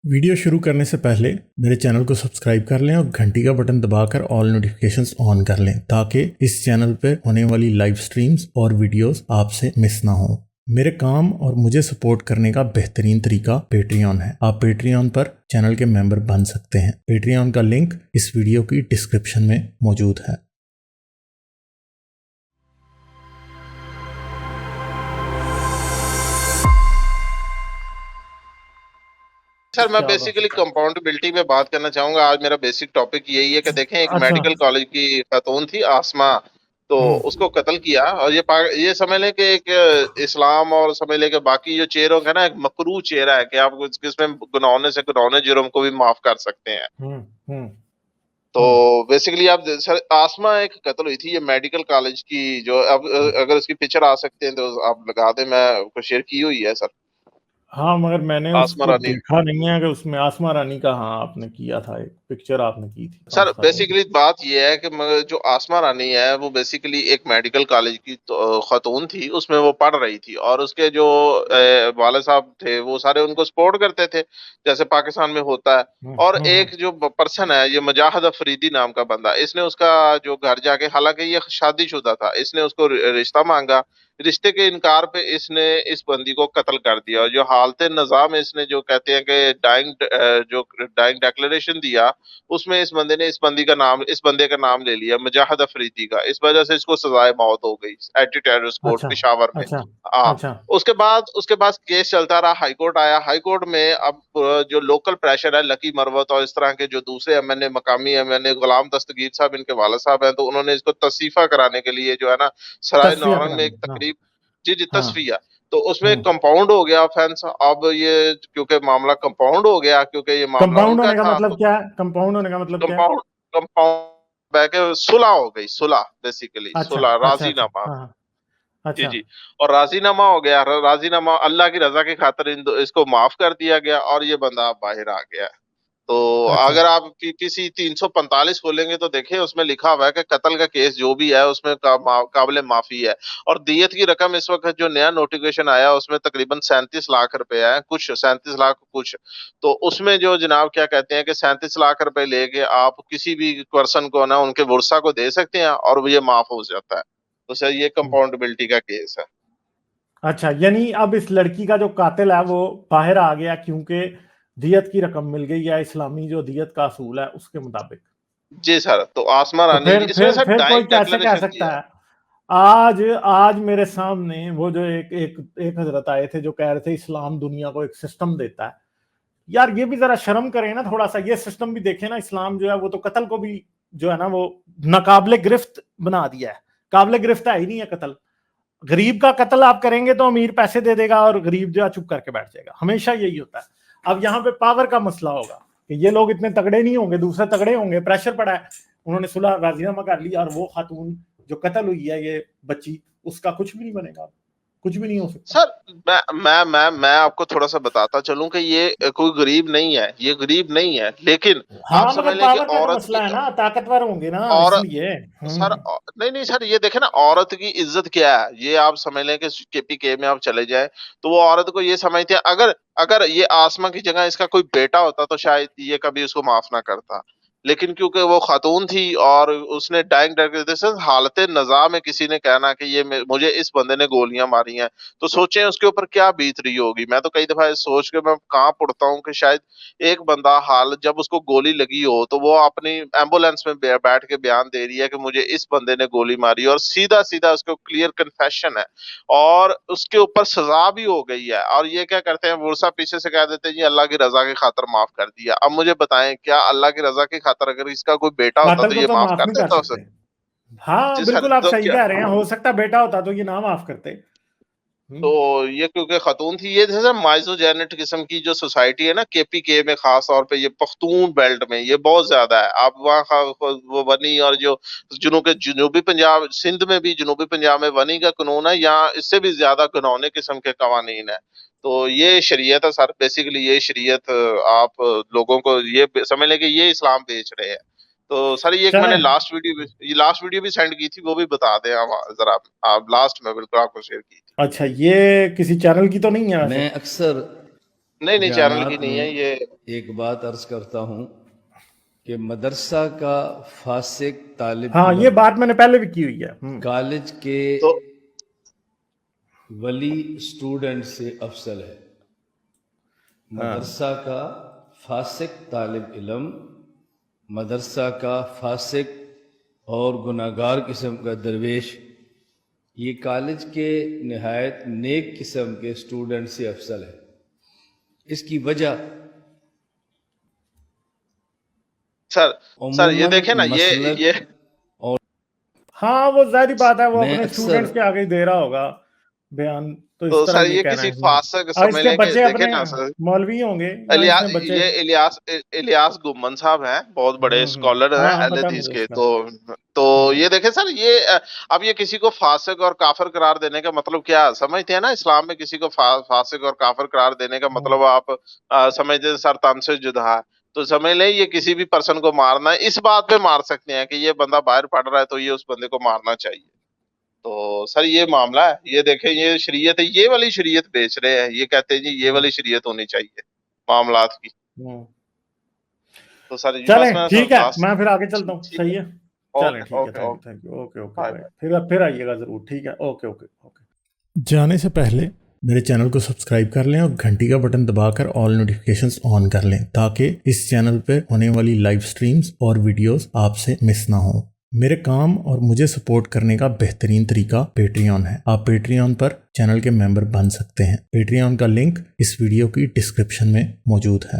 Video शुरू करने से पहले मेरे चैनल को सब्सक्राइब कर लें और घंटी का बटन दबाकर ऑल नोटिफिकेशंस ऑन कर लें ताकि इस चैनल पर होने वाली लाइव स्ट्रीम्स और वीडियोस आपसे मिस ना हो। मेरे काम और मुझे सपोर्ट करने का बेहतरीन तरीका पेट्रियन है। आप पेट्रियन पर चैनल के मेंबर बन सकते हैं। पेट्रियन का लिंक इस वीडियो की डिस्क्रिप्शन में मौजूद है। सर मैं बेसिकली कंपाउंडेबिलिटी पे बात करना चाहूंगा। आज मेरा बेसिक टॉपिक यही है कि देखें एक मेडिकल कॉलेज की खातून थी आसमा, तो उसको कत्ल किया और ये समझ लें कि एक इस्लाम और समझ लें कि बाकी जो चेहरों का ना एक मकरू चेहरा है कि आप किसमें गुनाहों से गुनाहों जुर्म को भी माफ कर सकते हैं। तो बेसिकली आप सर आसमा एक कत्ल हुई थी ये मेडिकल कॉलेज की, जो अब अगर उसकी पिक्चर आ सकते हैं तो आप लगा दें, मैं आपको शेयर की हुई है सर। हाँ, मगर मैंने आसमा उसको रानी देखा नहीं है कि उसमें आसमा रानी का हाँ आपने किया था, एक पिक्चर आपने की थी। सर बेसिकली बात ये है कि जो आसमा रानी है वो बेसिकली एक मेडिकल कॉलेज की खातून थी, उसमें वो पढ़ रही थी और उसके जो वाले साहब थे वो सारे उनको सपोर्ट करते थे जैसे पाकिस्तान में होता है। और एक जो पर्सन है ये मुजाहिद अफरीदी नाम का बंदा, इसने उसका जो घर जाके, हालांकि ये शादीशुदा था, इसने उसको रिश्ता मांगा। रिश्ते के इनकार पे इसने इस बंदी को कत्ल कर दिया और जो हालत निजाम इसने जो कहते हैं कि डाइंग डिक्लेरेशन दिया उसमें इस बंदे का नाम ले लिया मुजाहिद अफरीदी का। इस वजह से इसको सजाए मौत हो गई एंटी टेररिस्ट कोर्ट पेशावर में। उसके बाद केस चलता रहा, हाई कोर्ट आया। हाई कोर्ट में अब जो लोकल प्रेशर है लकी मरवत और इस तरह के जो दूसरे एमएनए, मकामी एमएनए गुलाम दस्तगीर साहब इनके वाला साहब हैं, तो उन्होंने इसको तस्फीफा कराने के लिए जो है ना सराय नौरंग में एक तकरीब जी तस्फिया, तो उसमें कंपाउंड हो गया ऑफेंस। अब ये क्योंकि मामला कंपाउंड हो गया, क्योंकि ये मामला उनका था, मतलब क्या है कंपाउंड होने का मतलब क्या है? कंपाउंड सुलह हो गई, सुलह बेसिकली सुलह, राजीनामा। जी जी, और राजीनामा हो गया। राजीनामा अल्लाह की रजा की खातिर इसको माफ कर दिया गया और ये बंदा बाहर आ गया। तो अगर आप पीपीसी 345 खोलेंगे तो देखिए उसमें लिखा हुआ है कि कत्ल का केस जो भी है उसमें काबिल माफी है। और दियत की रकम इस वक्त जो नया नोटिफिकेशन आया उसमें तकरीबन 37 लाख रुपए है, कुछ 37 लाख कुछ। तो उसमें जो जनाब क्या कहते हैं कि 37 लाख रुपए लेके आप किसी भी पर्सन को ना उनके वर्सा को दे सकते हैं और ये माफ हो जाता है। तो सर ये कंपाउंडेबिलिटी का केस है। अच्छा, यानी अब इस लड़की का जो कातिल है वो बाहर आ गया क्योंकि दियत की रकम मिल गई है, इस्लामी जो दियत का असूल है उसके मुताबिक। जी सर, तो आसमा रानी तो फिर कोई कैसे कह सकता किया। है? आज मेरे सामने वो जो एक हजरत आए थे जो कह रहे थे इस्लाम दुनिया को एक सिस्टम देता है। यार ये भी जरा शर्म करें ना, थोड़ा सा ये सिस्टम भी देखें ना। इस्लाम जो है वो तो कत्ल को भी जो है ना वो नाकाबिले गिरफ्त बना दिया है। काबिले गिरफ्त है ही नहीं है कत्ल। गरीब का कत्ल आप करेंगे तो अमीर पैसे दे देगा और गरीब जो है चुप करके बैठ जाएगा। हमेशा यही होता है। अब यहाँ पे पावर का मसला होगा कि ये लोग इतने तगड़े नहीं होंगे, दूसरे तगड़े होंगे, प्रेशर पड़ा है, उन्होंने सुलह राजीनामा कर लिया और वो खातून जो कत्ल हुई है ये बच्ची, उसका कुछ भी नहीं बनेगा, कुछ भी नहीं हो सकता। सर मैं आपको थोड़ा सा बताता चलूं कि ये कोई गरीब नहीं है, ये गरीब नहीं है, लेकिन आप समझ लें कि औरत मसला है ना, ताकतवर होंगे ना इसलिए। सर नहीं सर, ये देखे ना औरत की इज्जत क्या है, ये आप समझ लें कि केपीके में आप चले जाए तो वो औरत को ये समझते हैं, अगर ये आसमा की जगह इसका कोई बेटा होता तो शायद ये कभी उसको माफ ना करता। लेकिन क्योंकि वो खातून थी और उसने डाइंग डिक्लेरेशन हालत नज़ा में किसी ने कहना कि ये मुझे इस बंदे ने गोलियां मारी हैं, तो सोचें उसके ऊपर क्या बीत रही होगी। मैं तो कई दफा सोच के मैं कांप उठता हूँ कि शायद एक बंदा हाल जब उसको गोली लगी हो तो वो अपनी एम्बुलेंस में बैठ के बयान दे रही है कि मुझे इस बंदे ने गोली मारी, और सीधा सीधा उसको क्लियर कन्फेशन है और उसके ऊपर सजा भी हो गई है। और ये क्या करते हैं, वर्षा पीछे से कह देते हैं जी अल्लाह की रजा की खातिर माफ कर दिया। अब मुझे बताएं, क्या अल्लाह की रजा की खातिर अगर इसका कोई बेटा होता तो ये माफ कर देता उसे? हाँ बिल्कुल, आप सही कह रहे हैं, हो सकता है बेटा होता तो ये ना माफ करते। तो ये क्योंकि खातून थी, ये जैसे माइजोजेनिट किस्म की जो सोसाइटी है ना केपीके में, खास तौर पे ये पख्तून बेल्ट में ये बहुत ज्यादा है। आप वहाँ वो वनी और जो जनूबी पंजाब, सिंध में भी जनूबी पंजाब में वनी का कानून है, यहाँ इससे भी ज्यादा घिनौने किस्म के कवानीन है। तो ये शरीयत है सर, बेसिकली ये शरीयत आप लोगों को ये समझ लें कि ये इस्लाम बेच रहे हैं। तो सर ये मैंने लास्ट वीडियो भी सेंड की थी, वो भी बता दें जरा, आप लास्ट में बिल्कुल आपको शेयर की थी। अच्छा, ये किसी चैनल की तो नहीं है? मैं अक्सर نہیں چینل کی بیانات نہیں ہے میں یہ۔ ایک بات عرض کرتا ہوں کہ مدرسہ کا فاسق طالب ہاں یہ علم بات میں نے پہلے بھی کی ہوئی ہے۔ کالج کے تو ولی اسٹوڈنٹ سے افضل ہے۔ مدرسہ کا فاسق طالب علم، مدرسہ کا فاسق اور گناہگار قسم کا درویش، یہ کالج کے نہایت نیک قسم کے اسٹوڈنٹ سے افضل ہے۔ اس کی وجہ سر یہ دیکھیں نا، یہ ہاں وہ ظاہری بات ہے، وہ میں اپنے اکثر اسٹوڈنٹس کے آگے دے رہا ہوگا بیان، تو تو اس طرح سر یہ یہ کہنا کسی ہے فاسق اور اس سمجھ کے لیں کہ بچے دیکھیں اپنے نا سر، مولوی ہوں گے یا اس میں بچے۔ یہ الیاس گمن صاحب ہیں، بہت بڑے اسکالر ہیں ہاں اہل پتہ حدیث مجھے کے، اس کا۔ تو یہ دیکھیں سر، یہ اب یہ کسی کو فاسق اور کافر قرار دینے کا مطلب کیا سمجھتے ہیں نا؟ اسلام میں کسی کو فاسق اور کافر قرار دینے کا مطلب آپ سمجھتے ہیں سر تن سے جدا ہے، تو سمجھ لیں یہ کسی بھی پرسن کو مارنا ہے، اس بات پہ مار سکتے ہیں کہ یہ بندہ باہر پڑھ رہا ہے تو یہ اس بندے کو مارنا چاہیے۔ تو سر یہ معاملہ ہے، یہ دیکھیں یہ شریعت ہے، یہ والی شریعت بیچ رہے ہیں، یہ کہتے ہیں جی یہ والی شریعت ہونی چاہیے معاملات کی۔ تو سر چلیں بس میں ٹھیک ہے، لاسٹ، میں پھر آگے چلتا ہوں، ٹھیک صحیح ہے، ہے، چلیں ٹھیک ہے، okay thank you, okay bye بھائی، پھر آئیے گا ضرور، ٹھیک ہے، اوکے۔ جانے سے پہلے میرے چینل کو سبسکرائب کر لیں اور گھنٹی کا بٹن دبا کر آل نوٹیفیکیشنز آن کر لیں تاکہ اس چینل پہ ہونے والی لائیو سٹریمز اور ویڈیوز آپ سے مس نہ ہوں۔ میرے کام اور مجھے سپورٹ کرنے کا بہترین طریقہ پیٹریون ہے۔ آپ پیٹریون پر چینل کے ممبر بن سکتے ہیں۔ پیٹریون کا لنک اس ویڈیو کی ڈسکرپشن میں موجود ہے۔